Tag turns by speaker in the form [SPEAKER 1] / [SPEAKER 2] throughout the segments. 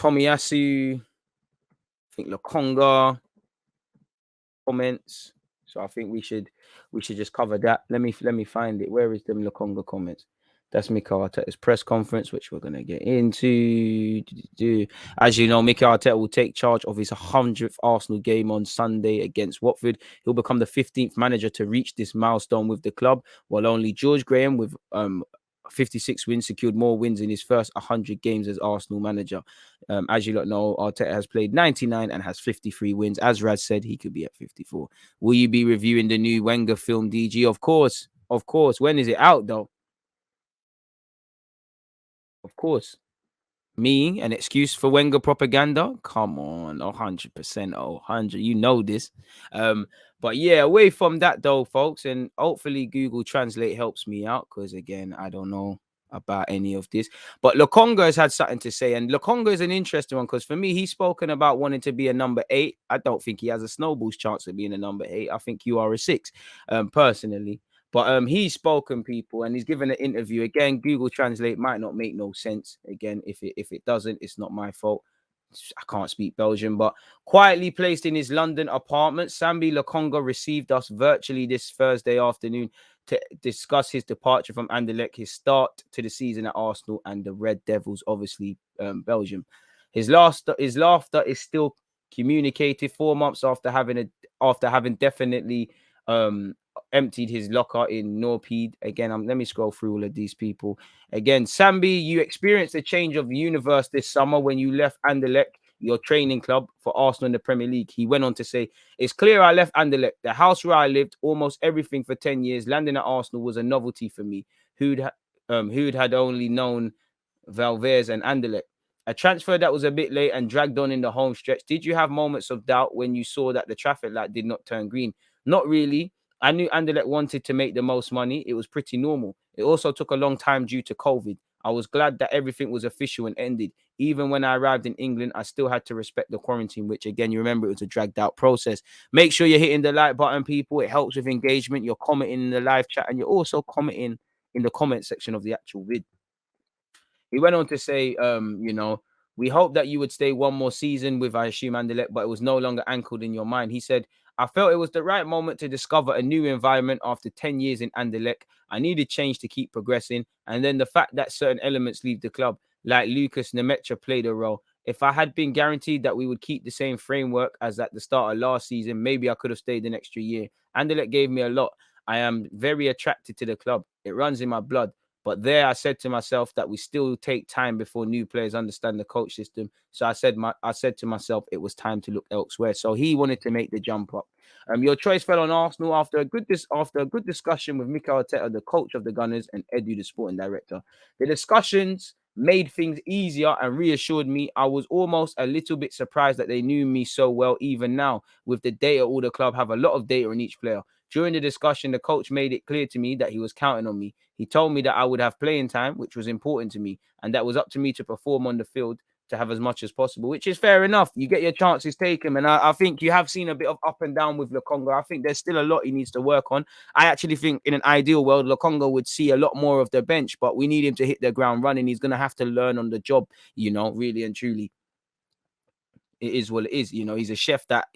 [SPEAKER 1] Tomiyasu, I think Lokonga comments. So I think we should just cover that. Let me find it. Where is them Lokonga comments? That's Mikel Arteta's press conference, which we're gonna get into. As you know, Mikel Arteta will take charge of his 100th Arsenal game on Sunday against Watford. He'll become the 15th manager to reach this milestone with the club, while only George Graham with 56 wins secured more wins in his first 100 games as Arsenal manager. As you lot know, Arteta has played 99 and has 53 wins. As Raz said, he could be at 54. Will you be reviewing the new Wenger film, DG? Of course. When is it out, though? Of course. Me, an excuse for Wenger propaganda? Come on, 100%, 100. You know this. But yeah, away from that though, folks, and hopefully Google Translate helps me out because again, I don't know about any of this. But Lokonga has had something to say, and Lokonga is an interesting one because for me, he's spoken about wanting to be a number 8. I don't think he has a snowball's chance of being a number 8. I think you are a 6, personally. But he's spoken, people, and he's given an interview. Again, Google Translate might not make no sense. Again, if it doesn't, it's not my fault. I can't speak Belgian, but quietly placed in his London apartment, Sambi Lokonga received us virtually this Thursday afternoon to discuss his departure from Anderlecht, his start to the season at Arsenal, and the Red Devils, obviously Belgium. His laughter is still communicated 4 months after having definitely emptied his locker in Norpeed. Again, let me scroll through all of these people. Again, Sambi, you experienced a change of universe this summer when you left Anderlecht, your training club, for Arsenal in the Premier League. He went on to say, it's clear I left Anderlecht, the house where I lived, almost everything for 10 years. Landing at Arsenal was a novelty for me, who'd had only known Valverde and Anderlecht. A transfer that was a bit late and dragged on in the home stretch. Did you have moments of doubt when you saw that the traffic light did not turn green? Not really. I knew Anderlecht wanted to make the most money. It was pretty normal. It also took a long time due to COVID. I was glad that everything was official and ended. Even when I arrived in England, I still had to respect the quarantine, which again, you remember it was a dragged out process. Make sure you're hitting the like button, people. It helps with engagement. You're commenting in the live chat and you're also commenting in the comment section of the actual vid. He went on to say, we hope that you would stay one more season with, I assume, Anderlecht, but it was no longer anchored in your mind. He said, I felt it was the right moment to discover a new environment after 10 years in Anderlecht. I needed change to keep progressing. And then the fact that certain elements leave the club, like Lucas Nemecha, played a role. If I had been guaranteed that we would keep the same framework as at the start of last season, maybe I could have stayed an extra year. Anderlecht gave me a lot. I am very attracted to the club. It runs in my blood. But there, I said to myself that we still take time before new players understand the coach system. So I said to myself, it was time to look elsewhere. So he wanted to make the jump up. Your choice fell on Arsenal after a good discussion with Mikel Arteta, the coach of the Gunners, and Edu, the sporting director. The discussions made things easier and reassured me. I was almost a little bit surprised that they knew me so well. Even now, with the data, all the club have a lot of data on each player. During the discussion, the coach made it clear to me that he was counting on me. He told me that I would have playing time, which was important to me, and that was up to me to perform on the field to have as much as possible, which is fair enough. You get your chances taken, and I think you have seen a bit of up and down with Lokonga. I think there's still a lot he needs to work on. I actually think in an ideal world, Lokonga would see a lot more of the bench, but we need him to hit the ground running. He's going to have to learn on the job, really and truly. It is what it is. He's a chef that,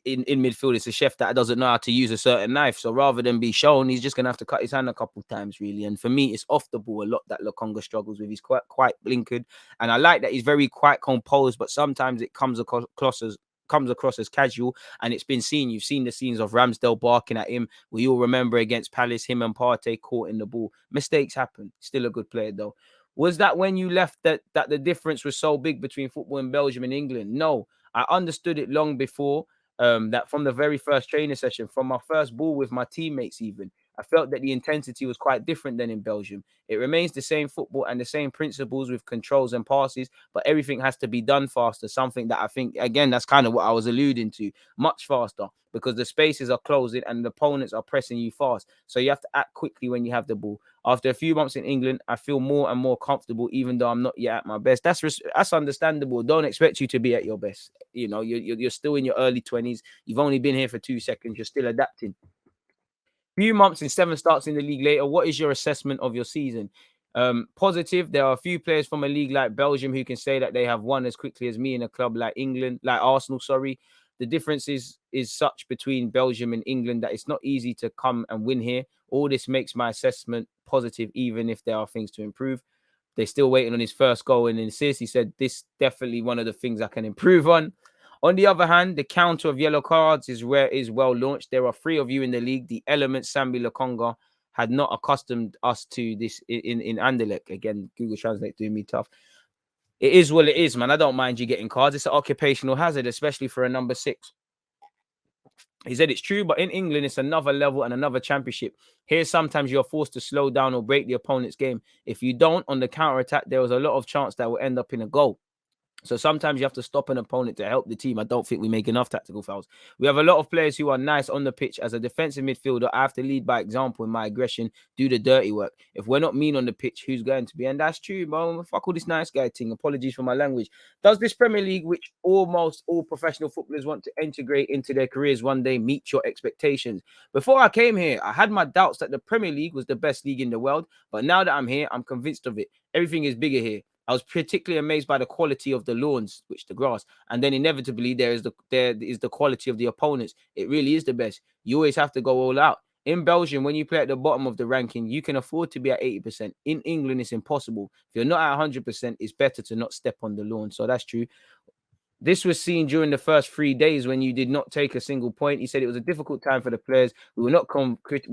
[SPEAKER 1] in midfield, it's a chef that doesn't know how to use a certain knife. So rather than be shown, he's just going to have to cut his hand a couple of times, really. And for me, it's off the ball a lot that Lokonga struggles with. He's quite blinkered. And I like that he's very quite composed, but sometimes it comes across as casual. And it's been seen. You've seen the scenes of Ramsdale barking at him. We all remember against Palace, him and Partey caught in the ball. Mistakes happen. Still a good player, though. Was that when you left that the difference was so big between football in Belgium and England? No, I understood it long before. That from the very first training session, from my first ball with my teammates even, I felt that the intensity was quite different than in Belgium. It remains the same football and the same principles with controls and passes, but everything has to be done faster, something that I think, again, that's kind of what I was alluding to, much faster, because the spaces are closing and the opponents are pressing you fast. So you have to act quickly when you have the ball. After a few months in England, I feel more and more comfortable, even though I'm not yet at my best. That's understandable. Don't expect you to be at your best. You're still in your early 20s. You've only been here for 2 seconds. You're still adapting. Few months and 7 starts in the league later, what is your assessment of your season? Positive, there are a few players from a league like Belgium who can say that they have won as quickly as me in a club like England, like Arsenal, sorry. The difference is such between Belgium and England that it's not easy to come and win here. All this makes my assessment positive, even if there are things to improve. They're still waiting on his first goal and assist. He said this definitely one of the things I can improve on. On the other hand, the counter of yellow cards is well launched. There are 3 of you in the league. The element Sambi Lokonga had not accustomed us to this in Anderlecht. Again, Google Translate doing me tough. It is what it is, man. I don't mind you getting cards. It's an occupational hazard, especially for a number 6. He said it's true, but in England, it's another level and another championship. Here, sometimes you're forced to slow down or break the opponent's game. If you don't, on the counter attack, there was a lot of chance that will end up in a goal. So sometimes you have to stop an opponent to help the team. I don't think we make enough tactical fouls. We have a lot of players who are nice on the pitch. As a defensive midfielder, I have to lead by example in my aggression, do the dirty work. If we're not mean on the pitch, who's going to be? And that's true, bro. Fuck all this nice guy thing. Apologies for my language. Does this Premier League, which almost all professional footballers want to integrate into their careers one day, meet your expectations? Before I came here, I had my doubts that the Premier League was the best league in the world. But now that I'm here, I'm convinced of it. Everything is bigger here. I was particularly amazed by the quality of the lawns, which the grass, and then inevitably there is the quality of the opponents. It really is the best. You always have to go all out. In Belgium, when you play at the bottom of the ranking, you can afford to be at 80%. In England, it's impossible. If you're not at 100%, it's better to not step on the lawn. So that's true. This was seen during the first 3 days when you did not take a single point. He said it was a difficult time for the players. We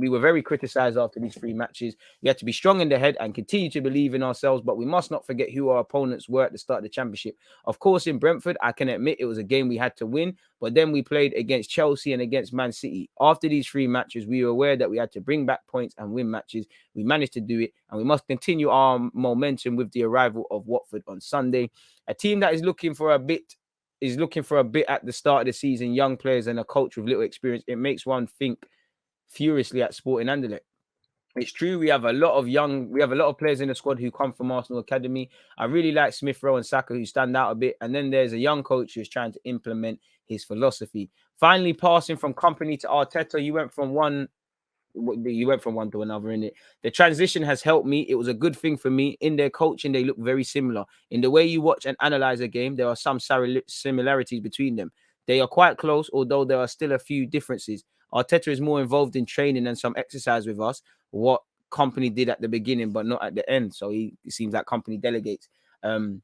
[SPEAKER 1] were very criticized after these 3 matches. We had to be strong in the head and continue to believe in ourselves, but we must not forget who our opponents were at the start of the championship. Of course, in Brentford, I can admit it was a game we had to win, but then we played against Chelsea and against Man City. After these 3 matches, we were aware that we had to bring back points and win matches. We managed to do it, and we must continue our momentum with the arrival of Watford on Sunday. A team that is looking for a bit at the start of the season, young players and a coach with little experience. It makes one think furiously at Sporting Anderlecht. It's true, we have a lot of players in the squad who come from Arsenal Academy. I really like Smith Rowe and Saka, who stand out a bit. And then there's a young coach who's trying to implement his philosophy. Finally, passing from Company to Arteta, you went from one to another in it. The transition has helped me. It was a good thing for me. In their coaching, they look very similar. In the way you watch and analyze a game, there are some similarities between them. They are quite close, although there are still a few differences. Arteta is more involved in training and some exercise with us, what Company did at the beginning, but not at the end. So it seems like Company delegates. Company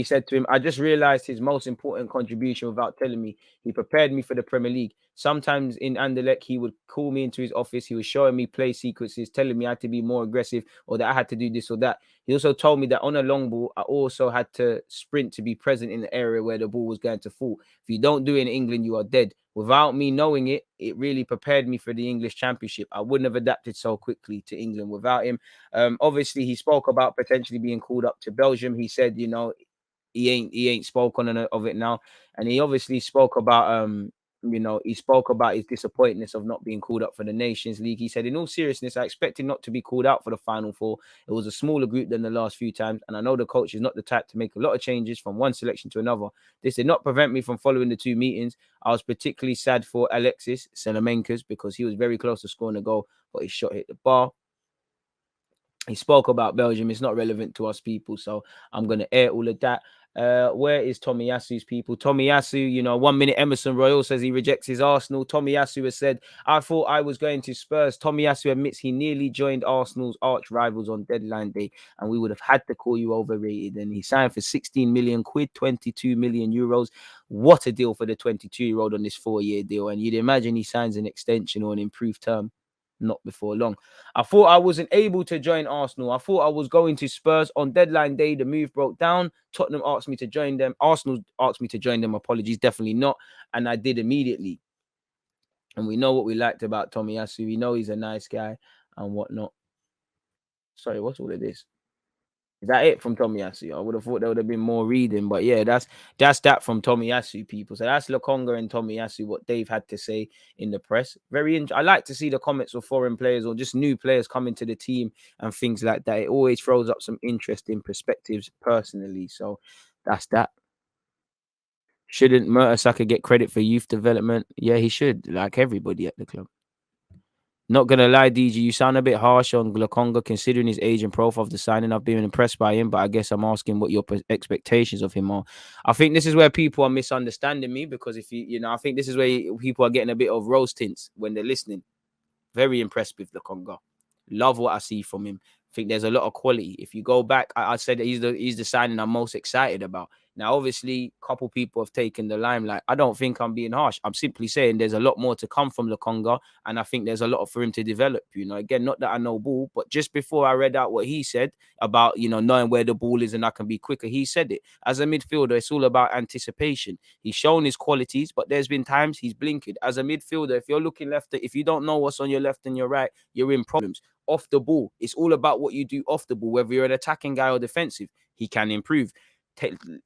[SPEAKER 1] said to him, I just realized his most important contribution without telling me. He prepared me for the Premier League. Sometimes in Anderlecht, he would call me into his office. He was showing me play sequences, telling me I had to be more aggressive or that I had to do this or that. He also told me that on a long ball, I also had to sprint to be present in the area where the ball was going to fall. If you don't do it in England, you are dead. Without me knowing it, it really prepared me for the English Championship. I wouldn't have adapted so quickly to England without him. Obviously, he spoke about potentially being called up to Belgium. He said, he ain't spoken of it now, and he obviously spoke about he spoke about his disappointment of not being called up for the Nations League. He said, in all seriousness, I expected not to be called out for the Final Four. It was a smaller group than the last few times, and I know the coach is not the type to make a lot of changes from one selection to another. This did not prevent me from following the 2 meetings. I was particularly sad for Alexis Salamancas because he was very close to scoring a goal, but his shot hit the bar. He spoke about Belgium. It's not relevant to us people, so I'm going to air all of that. Where is Tomiyasu's people? Tomiyasu, 1 minute Emerson Royal says he rejects his Arsenal. Tomiyasu has said, I thought I was going to Spurs. Tomiyasu admits he nearly joined Arsenal's arch rivals on deadline day, and we would have had to call you overrated. And he signed for 16 million quid, 22 million euros. What a deal for the 22-year-old on this 4-year deal. And you'd imagine he signs an extension or an improved term not before long. I thought I wasn't able to join Arsenal. I thought I was going to Spurs on deadline day. The move broke down. Tottenham asked me to join them. Arsenal asked me to join them. Apologies, definitely not. And I did immediately. And we know what we liked about Tomiyasu. We know he's a nice guy and whatnot. Sorry, what's all of this? Is that it from Tomiyasu? I would have thought there would have been more reading, but yeah, that's that from Tomiyasu people. So that's Lokonga and Tomiyasu, what they've had to say in the press. I like to see the comments of foreign players or just new players coming to the team and things like that. It always throws up some interesting perspectives personally. So that's that. Shouldn't Mertesacker get credit for youth development? Yeah, he should, like everybody at the club. Not gonna lie, DG, you sound a bit harsh on Glakonga considering his age and profile of the signing. I've been impressed by him, but I guess I'm asking what your expectations of him are. I think this is where people are misunderstanding me because if I think this is where people are getting a bit of rose tints when they're listening. Very impressed with Glakonga. Love what I see from him. I think there's a lot of quality. If you go back, I said that he's the signing I'm most excited about. Now, obviously, a couple people have taken the limelight. I don't think I'm being harsh. I'm simply saying there's a lot more to come from Lokonga, and I think there's a lot for him to develop. Again, not that I know ball, but just before I read out what he said about knowing where the ball is and I can be quicker, he said it. As a midfielder, it's all about anticipation. He's shown his qualities, but there's been times he's blinked. As a midfielder, if you're looking left, if you don't know what's on your left and your right, you're in problems. Off the ball, it's all about what you do off the ball, whether you're an attacking guy or defensive. He can improve.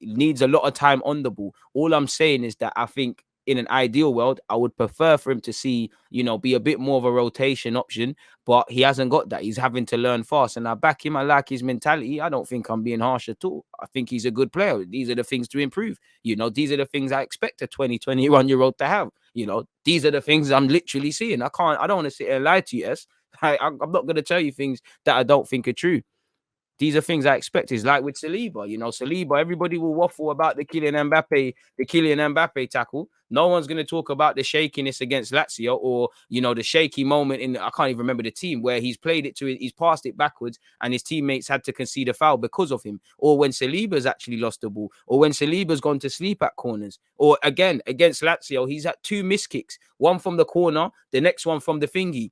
[SPEAKER 1] Needs a lot of time on the ball. All I'm saying is that I think in an ideal world, I would prefer for him to see, be a bit more of a rotation option, but he hasn't got that. He's having to learn fast. And I back him. I like his mentality. I don't think I'm being harsh at all. I think he's a good player. These are the things to improve. These are the things I expect a 21-year-old to have. These are the things I'm literally seeing. I don't want to sit here and lie to you, yes. I'm not going to tell you things that I don't think are true. These are things I expect. It's like with Saliba. Saliba, everybody will waffle about the Kylian Mbappe tackle. No one's going to talk about the shakiness against Lazio or, the shaky moment I can't even remember the team where he's passed it backwards and his teammates had to concede a foul because of him. Or when Saliba's actually lost the ball or when Saliba's gone to sleep at corners. Or again, against Lazio, he's had 2 missed kicks, one from the corner, the next one from the thingy.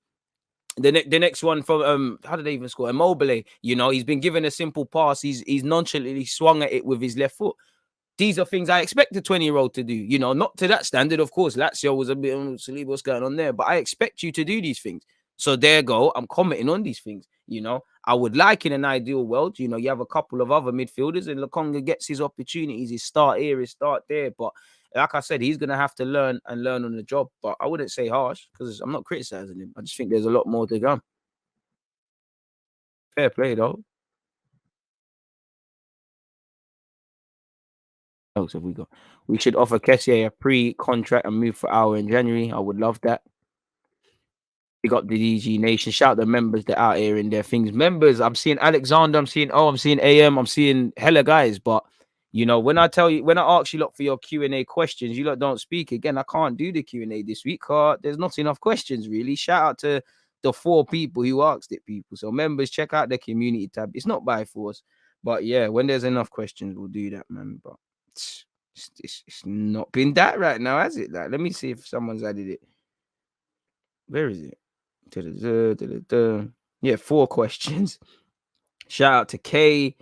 [SPEAKER 1] The next one from how did they even score? Immobile. He's been given a simple pass. He's nonchalantly swung at it with his left foot. These are things I expect a 20-year-old to do. Not to that standard, of course. Lazio was a bit Saliba, what's going on there? But I expect you to do these things. So there you go. I'm commenting on these things. I would like in an ideal world, you have a couple of other midfielders and Lokonga gets his opportunities, his start here, his start there. But like I said, he's gonna have to learn on the job. But I wouldn't say harsh because I'm not criticizing him. I just think there's a lot more to come. Fair play though. What else have we got? We should offer Kessier a pre-contract and move for hour in January. I would love that. Big up the DG Nation. Shout out the members that are out here in their things. Members, I'm seeing Alexander, I'm seeing AM, I'm seeing hella guys. But when I ask you lot for your Q&A questions, you lot don't speak. Again, I can't do the Q&A this week because there's not enough questions, really. Shout out to the 4 people who asked it, people. So members, check out the community tab. It's not by force. But yeah, when there's enough questions, we'll do that, man. But it's not been that right now, has it? Like, let me see if someone's added it. Where is it? Yeah, 4 questions. Shout out to Kay,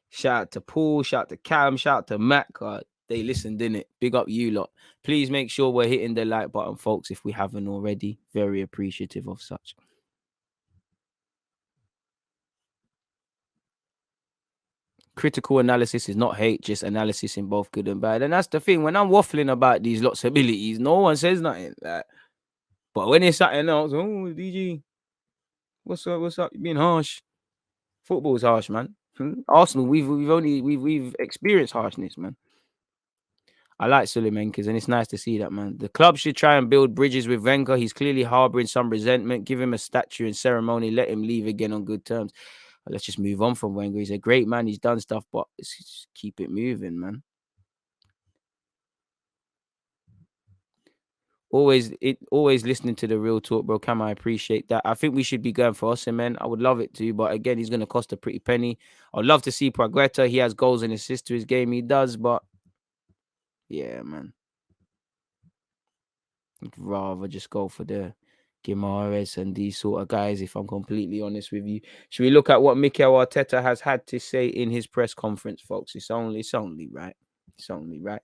[SPEAKER 1] shout out to Paul, shout out to Cam, shout out to Matt. They listened, didn't it? Big up you lot. Please make sure we're hitting the like button, folks, if we haven't already. Very appreciative of such. Critical analysis is not hate, just analysis in both good and bad. And that's the thing. When I'm waffling about these lots of abilities, no one says nothing. But when it's something else, oh, DG, what's up? What's up? You being harsh? Football's harsh, man. Arsenal, we've experienced harshness, man. I like Suleiman and it's nice to see that, man. The club should try and build bridges with Wenger. He's clearly harboring some resentment. Give him a statue and ceremony. Let him leave again on good terms. Let's just move on from Wenger. He's a great man. He's done stuff, but let's just keep it moving, man. Always listening to the real talk, bro. Cam, I appreciate that. I think we should be going for Osimhen. I would love it to, but again, he's going to cost a pretty penny. I'd love to see Progretta. He has goals and assists to his game. He does, but yeah, man. I'd rather just go for the Gimares and these sort of guys, if I'm completely honest with you. Should we look at what Mikel Arteta has had to say in his press conference, folks? It's only right. It's only right.